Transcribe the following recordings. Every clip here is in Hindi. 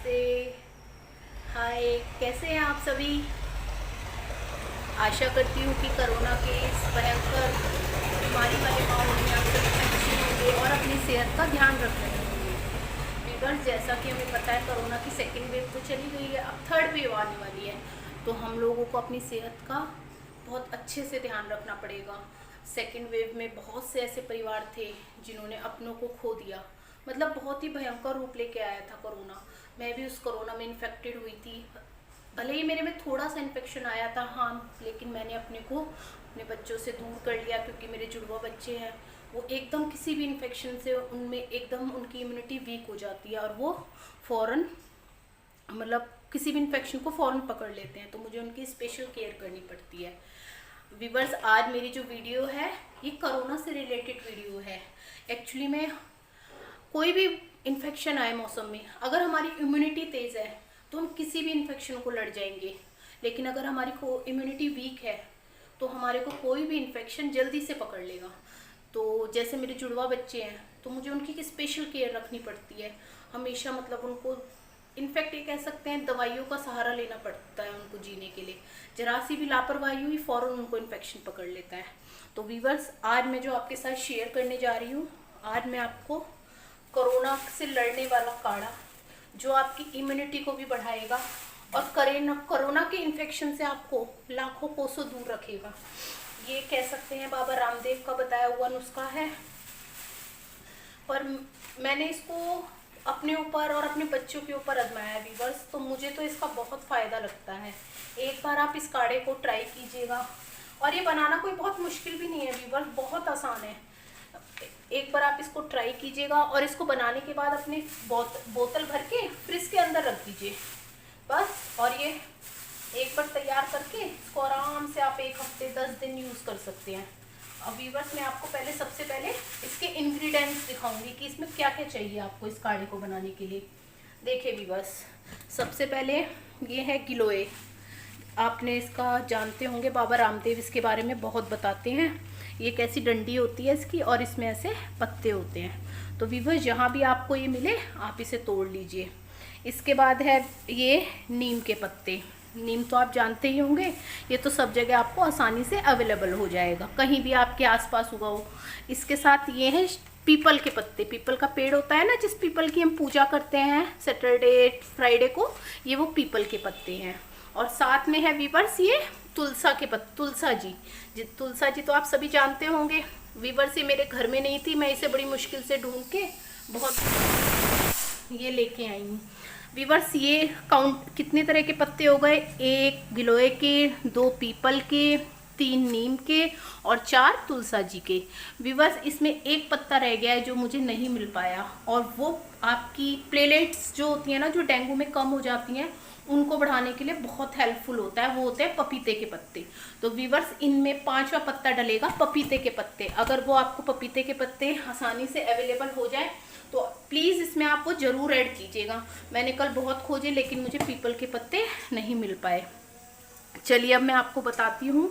नमस्ते। हाय, कैसे हैं आप सभी। आशा करती हूँ कि कोरोना के इस भयंकर बीमारी वाले माहौल में आप सभी अच्छे होंगे और अपनी सेहत का ध्यान रख रहे होंगे। व्यूअर्स, जैसा कि हमें पता है कोरोना की सेकेंड वेव तो चली गई है, अब थर्ड वेव आने वाली है, तो हम लोगों को अपनी सेहत का बहुत अच्छे से ध्यान रखना पड़ेगा। सेकेंड वेव में बहुत से ऐसे परिवार थे जिन्होंने अपनों को खो दिया। मतलब बहुत ही भयंकर रूप लेके आया था कोरोना। मैं भी उस कोरोना में इन्फेक्टेड हुई थी। भले ही मेरे में थोड़ा सा इन्फेक्शन आया था, हाँ, लेकिन मैंने अपने को अपने बच्चों से दूर कर लिया, क्योंकि मेरे जुड़वा बच्चे हैं। वो एकदम किसी भी इन्फेक्शन से उनमें एकदम उनकी इम्यूनिटी वीक हो जाती है और वो फ़ौरन मतलब किसी भी इन्फेक्शन को फ़ौरन पकड़ लेते हैं, तो मुझे उनकी स्पेशल केयर करनी पड़ती है। व्यूअर्स, आज मेरी जो वीडियो है ये कोरोना से रिलेटेड वीडियो है। एक्चुअली में कोई भी इन्फेक्शन आए मौसम में, अगर हमारी इम्यूनिटी तेज़ है तो हम किसी भी इन्फेक्शन को लड़ जाएंगे, लेकिन अगर हमारी को इम्यूनिटी वीक है तो हमारे को कोई भी इन्फेक्शन जल्दी से पकड़ लेगा। तो जैसे मेरे जुड़वा बच्चे हैं तो मुझे उनकी स्पेशल केयर रखनी पड़ती है हमेशा। मतलब उनको इनफैक्ट ये कह सकते हैं दवाइयों का सहारा लेना पड़ता है उनको जीने के लिए। जरा सी भी लापरवाही हुई फ़ौरन उनको इन्फेक्शन पकड़ लेता है। तो वीवर्स, आज मैं जो आपके साथ शेयर करने जा रही हूँ, आज मैं आपको कोरोना से लड़ने वाला काढ़ा जो आपकी इम्यूनिटी को भी बढ़ाएगा और कोरोना के इन्फेक्शन से आपको लाखों कोसों दूर रखेगा। ये कह सकते हैं बाबा रामदेव का बताया हुआ नुस्खा है, पर मैंने इसको अपने ऊपर और अपने बच्चों के ऊपर आजमाया व्यूअर्स, तो मुझे तो इसका बहुत फ़ायदा लगता है। एक बार आप इस काढ़े को ट्राई कीजिएगा, और ये बनाना कोई बहुत मुश्किल भी नहीं है व्यूअर्स, बहुत आसान है। एक बार आप इसको ट्राई कीजिएगा और इसको बनाने के बाद अपने बोतल भर के फ्रिज के अंदर रख दीजिए बस। और ये एक बार तैयार करके इसको आराम से आप 1 हफ्ते 10 दिन यूज़ कर सकते हैं। अब व्यूअर्स, मैं आपको सबसे पहले इसके इंग्रेडिएंट्स दिखाऊंगी कि इसमें क्या क्या चाहिए आपको इस काढ़े को बनाने के लिए। देखिए व्यूअर्स, सबसे पहले ये है गिलोय। आपने इसका जानते होंगे, बाबा रामदेव इसके बारे में बहुत बताते हैं। ये कैसी डंडी होती है इसकी और इसमें ऐसे पत्ते होते हैं। तो व्यूअर्स, जहाँ भी आपको ये मिले आप इसे तोड़ लीजिए। इसके बाद है ये नीम के पत्ते। नीम तो आप जानते ही होंगे, ये तो सब जगह आपको आसानी से अवेलेबल हो जाएगा, कहीं भी आपके आसपास उगा हो। इसके साथ ये है पीपल के पत्ते। पीपल का पेड़ होता है ना, जिस पीपल की हम पूजा करते हैं सैटरडे फ्राइडे को, ये वो पीपल के पत्ते हैं। और साथ में है वीवर्स ये तुलसा के पत्ते। तुलसा जी तो आप सभी जानते होंगे। वीवर्स, ये मेरे घर में नहीं थी, मैं इसे बड़ी मुश्किल से ढूंढ के बहुत ये लेके आई हूँ। वीवर्स, ये काउंट कितने तरह के पत्ते हो गए, 1 गिलोय के, 2 पीपल के, 3 नीम के और 4 तुलसा जी के। वीवर्स, इसमें एक पत्ता रह गया है जो मुझे नहीं मिल पाया, और वो आपकी प्लेटलेट्स जो होती हैं ना, जो डेंगू में कम हो जाती हैं, उनको बढ़ाने के लिए बहुत हेल्पफुल होता है। वो होते हैं पपीते के पत्ते। तो वीवर्स, इनमें 5वां पत्ता डलेगा पपीते के पत्ते। अगर वो आपको पपीते के पत्ते आसानी से अवेलेबल हो जाए तो प्लीज़ इसमें आप वो ज़रूर ऐड कीजिएगा। मैंने कल बहुत खोजे लेकिन मुझे पीपल के पत्ते नहीं मिल पाए। चलिए, अब मैं आपको बताती हूँ,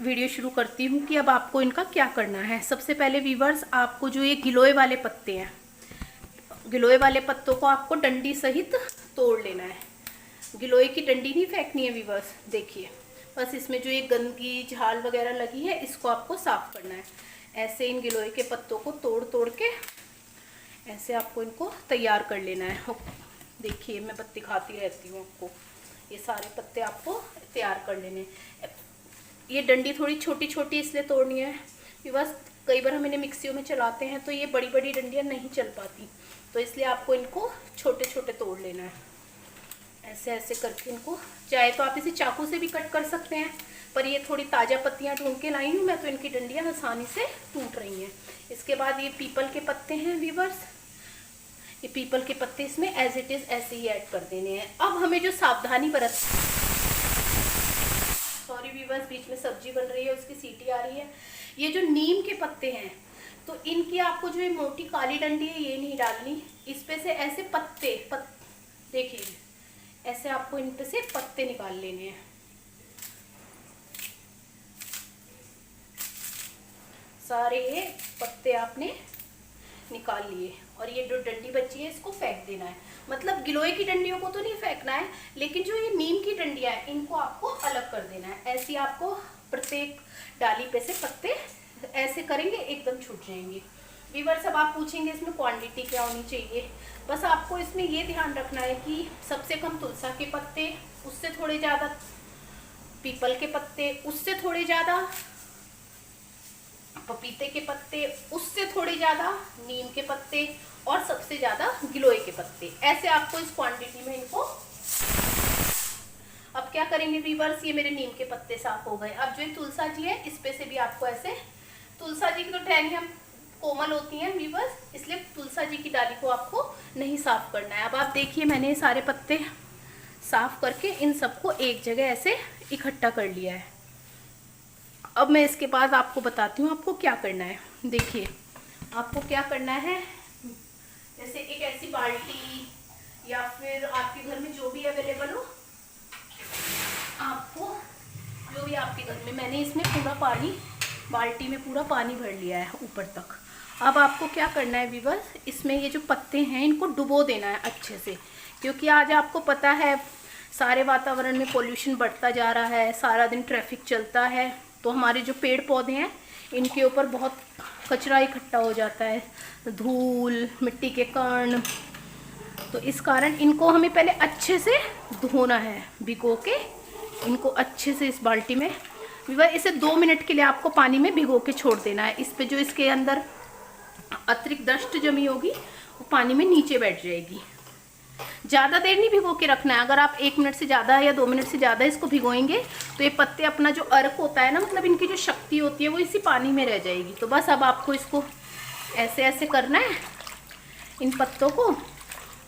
वीडियो शुरू करती हूँ कि अब आपको इनका क्या करना है। सबसे पहले वीवर्स, आपको जो ये गिलोय वाले पत्ते हैं, गिलोय वाले पत्तों को आपको डंडी सहित तोड़ लेना है। गिलोय की डंडी नहीं फेंकनी है वीवर्स। देखिए, बस इसमें जो ये गंदगी झाल वगैरह लगी है इसको आपको साफ करना है। ऐसे इन गिलोय के पत्तों को तोड़ तोड़ के ऐसे आपको इनको तैयार कर लेना है। देखिए, मैं पत्ती खाती रहती हूँ आपको। ये सारे पत्ते आपको तैयार कर लेने। ये डंडी थोड़ी छोटी छोटी इसलिए तोड़नी है कि बस कई बार हम इन्हें मिक्सियों में चलाते हैं तो ये बड़ी बड़ी डंडियाँ नहीं चल पाती, तो इसलिए आपको इनको छोटे छोटे तोड़ लेना है। ऐसे ऐसे करके इनको, चाहे तो आप इसे चाकू से भी कट कर सकते हैं, पर ये थोड़ी ताज़ा पत्तियाँ ढूंढ के लाई हूँ मैं, तो इनकी डंडियाँ आसानी से टूट रही हैं। इसके बाद ये पीपल के पत्ते हैं वीवर्स, ये पीपल के पत्ते इसमें एज इट इज़ ऐसे ही ऐड कर देने हैं। अब हमें जो सावधानी बरत, सॉरी वीवर्स, बीच में सब्जी बन रही है उसकी सीटी आ रही है। ये जो नीम के पत्ते हैं, तो इनकी आपको जो ये मोटी काली डंडी है ये नहीं डालनी, इस पे से ऐसे देखिए, ऐसे आपको इन पे से पत्ते निकाल लेने हैं। सारे ये पत्ते आपने निकाल लिए, और ये जो डंडी बची है इसको फेंक देना है। मतलब गिलोय की डंडियों को तो नहीं फेंकना है, लेकिन जो ये नीम की डंडियाँ हैं इनको आपको अलग कर देना है। ऐसे आपको प्रत्येक डाली पे से पत्ते ऐसे करेंगे, एकदम छूट जाएंगे। व्यूअर्स, अब आप पूछेंगे इसमें क्वांटिटी क्या होनी चाहिए। बस आपको इसमें ये ध्यान रखना है कि सबसे कम तुलसा के पत्ते, उससे थोड़े ज़्यादा पीपल के पत्ते, उससे थोड़े ज़्यादा पपीते के पत्ते, उससे थोड़े ज़्यादा नीम के पत्ते, और सबसे ज़्यादा गिलोय के पत्ते। ऐसे आपको इस क्वांटिटी में इनको। अब क्या करेंगे व्यूअर्स, ये मेरे नीम के पत्ते साफ हो गए। अब जो तुलसा जी है इस पे से भी आपको ऐसे, तुलसा जी की तो टहनियाँ कोमल होती हैं व्यूअर्स, इसलिए तुलसा जी की डाली को आपको नहीं साफ करना है। अब आप देखिए मैंने सारे पत्ते साफ करके इन सबको एक जगह ऐसे इकट्ठा कर लिया है। अब मैं इसके बाद आपको बताती हूँ आपको क्या करना है। देखिए आपको क्या करना है, जैसे एक ऐसी बाल्टी या फिर आपके घर में जो भी अवेलेबल हो, आपको जो भी आपके घर में, मैंने इसमें पूरा पानी, बाल्टी में पूरा पानी भर लिया है ऊपर तक। अब आपको क्या करना है व्यूअर्स, इसमें ये जो पत्ते हैं इनको डुबो देना है अच्छे से, क्योंकि आज आपको पता है सारे वातावरण में पोल्यूशन बढ़ता जा रहा है, सारा दिन ट्रैफिक चलता है, तो हमारे जो पेड़ पौधे हैं इनके ऊपर बहुत कचरा इकट्ठा हो जाता है, धूल, मिट्टी के कण। तो इस कारण इनको हमें पहले अच्छे से धोना है, भिगो के इनको अच्छे से इस बाल्टी में। इसे 2 मिनट के लिए आपको पानी में भिगो के छोड़ देना है। इस पे जो इसके अंदर अतिरिक्त डस्ट जमी होगी वो पानी में नीचे बैठ जाएगी। ज़्यादा देर नहीं भिगो के रखना है। अगर आप 1 मिनट से ज़्यादा या 2 मिनट से ज़्यादा इसको भिगोएंगे तो ये पत्ते अपना जो अर्क होता है ना, मतलब इनकी जो शक्ति होती है वो इसी पानी में रह जाएगी। तो बस अब आपको इसको ऐसे ऐसे करना है इन पत्तों को,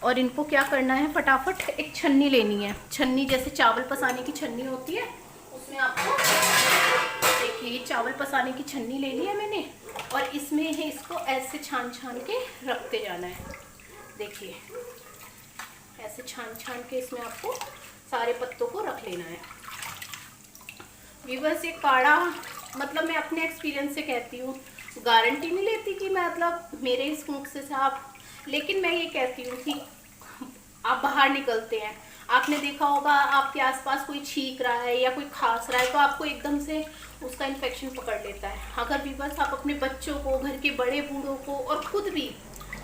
और इनको क्या करना है, फटाफट एक छन्नी लेनी है। छन्नी जैसे चावल पसाने की छन्नी होती है, उसमें आपको देखिए चावल पसाने की छन्नी ले ली है मैंने, और इसमें है इसको ऐसे छान छान के रखते जाना है। देखिए ऐसे छान छान के इसमें आपको सारे पत्तों को रख लेना है। व्यूअर्स, ये काढ़ा मतलब मैं अपने एक्सपीरियंस से कहती हूँ, गारंटी नहीं लेती कि मतलब मेरे इस नुस्खे से आप, लेकिन मैं ये कहती हूँ कि आप बाहर निकलते हैं, आपने देखा होगा आपके आसपास कोई छींक रहा है या कोई खांस रहा है, तो आपको एकदम से उसका इन्फेक्शन पकड़ लेता है। अगर व्यूअर्स आप अपने बच्चों को, घर के बड़े बूढ़ों को, और खुद भी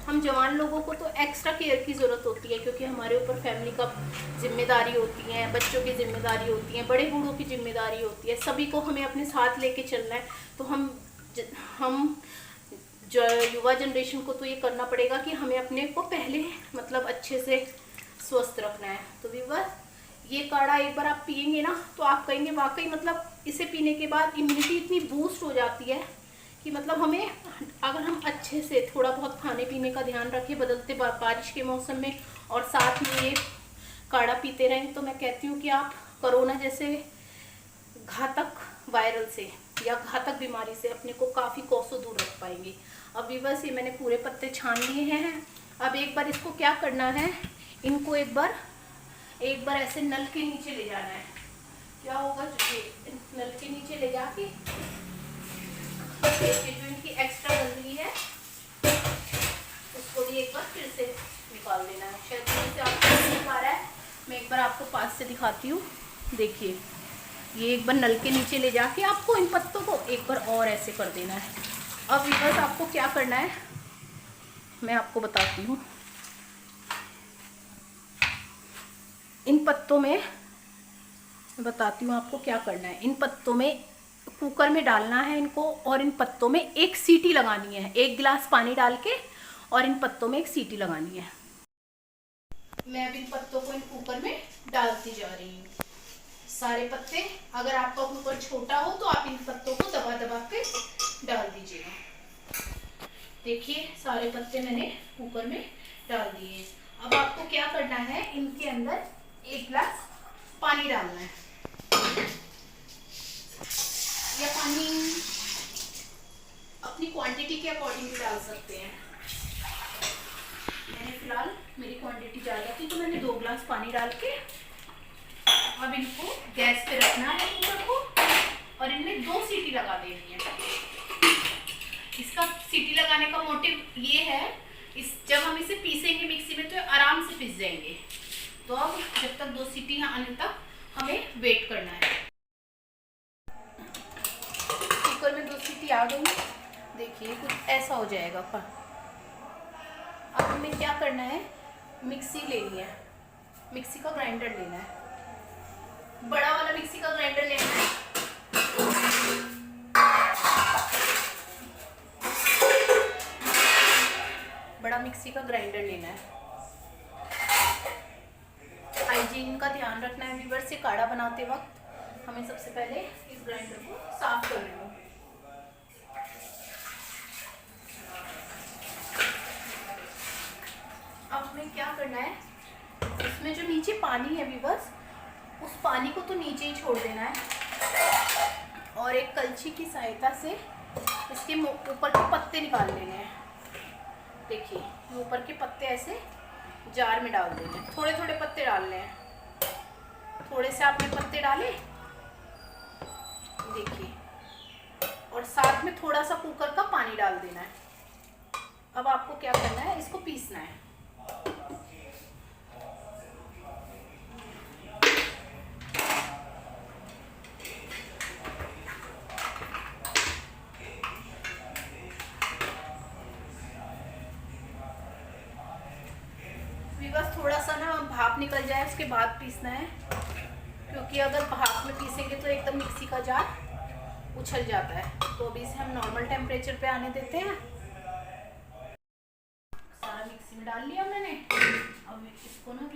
हम जवान लोगों को तो एक्स्ट्रा केयर की ज़रूरत होती है, क्योंकि हमारे ऊपर फैमिली का जिम्मेदारी होती है, बच्चों की जिम्मेदारी होती है, बड़े बूढ़ों की जिम्मेदारी होती है, सभी को हमें अपने साथ लेके चलना है। तो हम जो युवा जनरेशन को तो ये करना पड़ेगा कि हमें अपने को पहले मतलब अच्छे से स्वस्थ रखना है। तो व्यूअर्स, ये काढ़ा एक बार आप पियेंगे ना तो आप कहेंगे वाकई मतलब इसे पीने के बाद इम्यूनिटी इतनी बूस्ट हो जाती है कि मतलब हमें, अगर हम अच्छे से थोड़ा बहुत खाने पीने का ध्यान रखें बदलते बारिश के मौसम में, और साथ में ये काढ़ा पीते रहें, तो मैं कहती हूँ कि आप कोरोना जैसे घातक वायरल से या घातक बीमारी से अपने को काफ़ी कोसों दूर रख पाएंगे। अब व्यूअर्स, ये मैंने पूरे पत्ते छान लिए हैं। अब एक बार इसको क्या करना है, इनको एक बार ऐसे नल के नीचे ले जाना है। क्या होगा, नल के नीचे ले जाके जो इनकी एक्स्ट्रा गंदगी है उसको भी एक बार फिर से निकाल देना है। शायद से आपको नहीं पा रहा है, मैं एक बार आपको पास से दिखाती हूँ। देखिए ये एक बार नल के नीचे ले जाके आपको इन पत्तों को एक बार और ऐसे कर देना है। अब व्यूअर्स, आपको क्या करना है मैं आपको बताती हूँ। इन पत्तों में बताती हूँ आपको क्या करना है। इन पत्तों में कुकर में डालना है इनको, और इन पत्तों में एक सीटी लगानी है। 1 गिलास पानी डाल के और इन पत्तों में एक सीटी लगानी है। मैं अब इन पत्तों को इन कुकर में डालती जा रही हूँ। सारे पत्ते, अगर आपका कुकर छोटा हो तो आप इन पत्तों को दबा दबा के डाल दीजिएगा। देखिए सारे पत्ते मैंने कुकर में डाल दिए। अब आपको क्या करना है, इनके अंदर 1 गिलास पानी डालना है। या पानी अपनी क्वांटिटी के अकॉर्डिंग भी डाल सकते हैं। मैंने फिलहाल मेरी क्वांटिटी ज़्यादा थी तो मैंने 2 गिलास पानी डाल के अब इनको गैस पे रखना है कुकर को, और इनमें 2 सीटी लगा देनी है। इसका सीटी लगाने का मोटिव ये है, जब हम इसे पीसेंगे मिक्सी में तो आराम से पीस जाएंगे। तो अब जब तक 2 सीटी आने तक हमें वेट करना है। कुकर में 2 सीटी आ गई, देखिए कुछ ऐसा हो जाएगा। अब हमें क्या करना है, मिक्सी लेनी है, मिक्सी का ग्राइंडर लेना है, बड़ा वाला मिक्सी का ग्राइंडर लेना है। बड़ा मिक्सी का ग्राइंडर लेना है। हाइजीन का ध्यान रखना है व्यूअर्स, से काढ़ा बनाते वक्त हमें सबसे पहले इस ग्राइंडर को साफ कर लेना। अब हमें क्या करना है, इसमें जो नीचे पानी है व्यूअर्स, उस पानी को तो नीचे ही छोड़ देना है और एक कलछी की सहायता से इसके ऊपर के पत्ते निकाल लेने हैं। देखिए ऊपर के पत्ते ऐसे जार में डाल देने हैं, थोड़े थोड़े पत्ते डालने हैं। थोड़े से आपने पत्ते डाले, देखिए, और साथ में थोड़ा सा कुकर का पानी डाल देना है। अब आपको क्या करना है, इसको पीसना है। बस थोड़ा सा ना भाप निकल जाए उसके बाद पीसना है, क्योंकि अगर भाप में पीसेंगे तो एकदम मिक्सी का जार उछल जाता है। तो अभी इसे हम नॉर्मल टेम्परेचर पे आने देते हैं। सारा मिक्सी में डाल लिया मैंने। अब इसको ना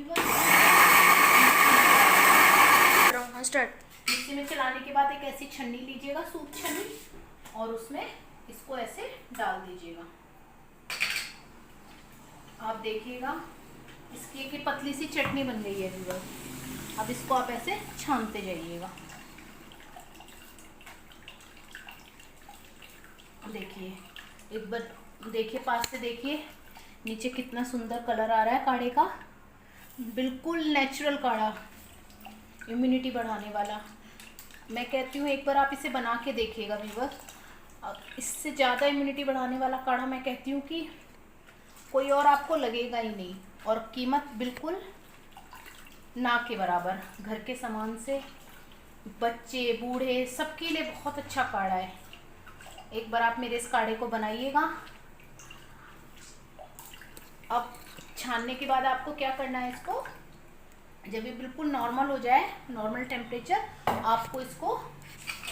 स्टार्ट मिक्सी में चलाने के बाद एक ऐसी छन्नी लीजिएगा, सूप छन्नी, और उसमें इसको ऐसे डाल दीजिएगा। आप देखिएगा इसकी एक पतली सी चटनी बन गई है व्यूअर्स। अब इसको आप ऐसे छानते जाइएगा। देखिए एक बार देखिए, पास से देखिए नीचे कितना सुंदर कलर आ रहा है काढ़े का, बिल्कुल नेचुरल काढ़ा, इम्यूनिटी बढ़ाने वाला। मैं कहती हूँ एक बार आप इसे बना के देखिएगा व्यूअर्स। इससे ज़्यादा इम्यूनिटी बढ़ाने वाला काढ़ा मैं कहती हूँ कि कोई और आपको लगेगा ही नहीं, और कीमत बिल्कुल ना के बराबर। घर के सामान से बच्चे बूढ़े सबके लिए बहुत अच्छा काढ़ा है। एक बार आप मेरे इस काढ़े को बनाइएगा। अब छानने के बाद आपको क्या करना है, इसको जब ये बिल्कुल नॉर्मल हो जाए, नॉर्मल टेम्परेचर, आपको इसको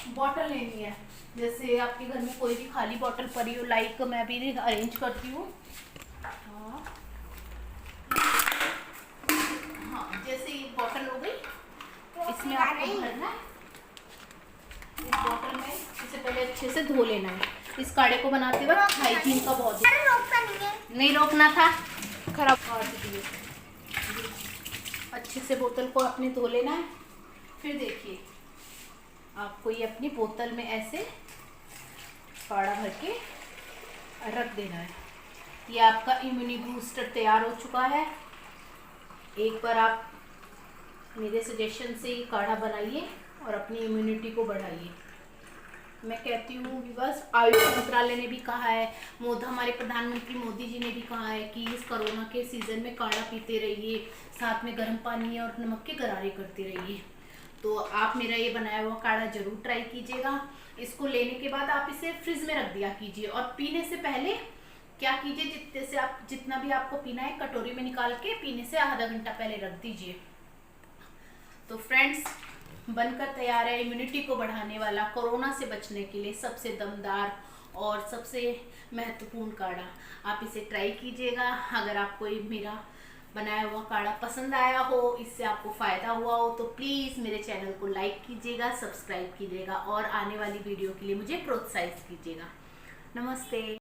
बॉटल लेनी है। जैसे आपके घर में कोई भी खाली बॉटल पड़ी हो, लाइक मैं अभी अरेंज करती हूँ। हाँ, जैसे ये बॉटल हो गई, इसमें आपको भरना है। इस बॉटल में इसे पहले अच्छे से धो लेना है। इस काढ़े को बनाते वक्त हाइजीन का बहुत नहीं रोकना था, खराब कर दिए। अच्छे से बोतल को आपने धो लेना है। फिर देखिए आपको ये अपनी बोतल में ऐसे काढ़ा भर के रख देना है। ये आपका इम्यूनिटी बूस्टर तैयार हो चुका है। एक बार आप मेरे सजेशन से ये काढ़ा बनाइए और अपनी इम्यूनिटी को बढ़ाइए। मैं कहती हूँ बस, आयुष मंत्रालय ने भी कहा है, हमारे प्रधानमंत्री मोदी जी ने भी कहा है कि इस कोरोना के सीज़न में काढ़ा पीते रहिए, साथ में गर्म पानी और नमक के गरारे करते रहिए। तो आप मेरा ये बनाया हुआ काढ़ा ज़रूर ट्राई कीजिएगा। इसको लेने के बाद आप इसे फ्रिज में रख दिया कीजिए, और पीने से पहले क्या कीजिए, जितना भी आपको पीना है कटोरी में निकाल के पीने से आधा घंटा पहले रख दीजिए। तो फ्रेंड्स, बनकर तैयार है इम्यूनिटी को बढ़ाने वाला, कोरोना से बचने के लिए सबसे दमदार और सबसे महत्वपूर्ण काढ़ा। आप इसे ट्राई कीजिएगा। अगर आपको मेरा बनाया हुआ काढ़ा पसंद आया हो, इससे आपको फ़ायदा हुआ हो, तो प्लीज़ मेरे चैनल को लाइक कीजिएगा, सब्सक्राइब कीजिएगा और आने वाली वीडियो के लिए मुझे प्रोत्साहित कीजिएगा। नमस्ते।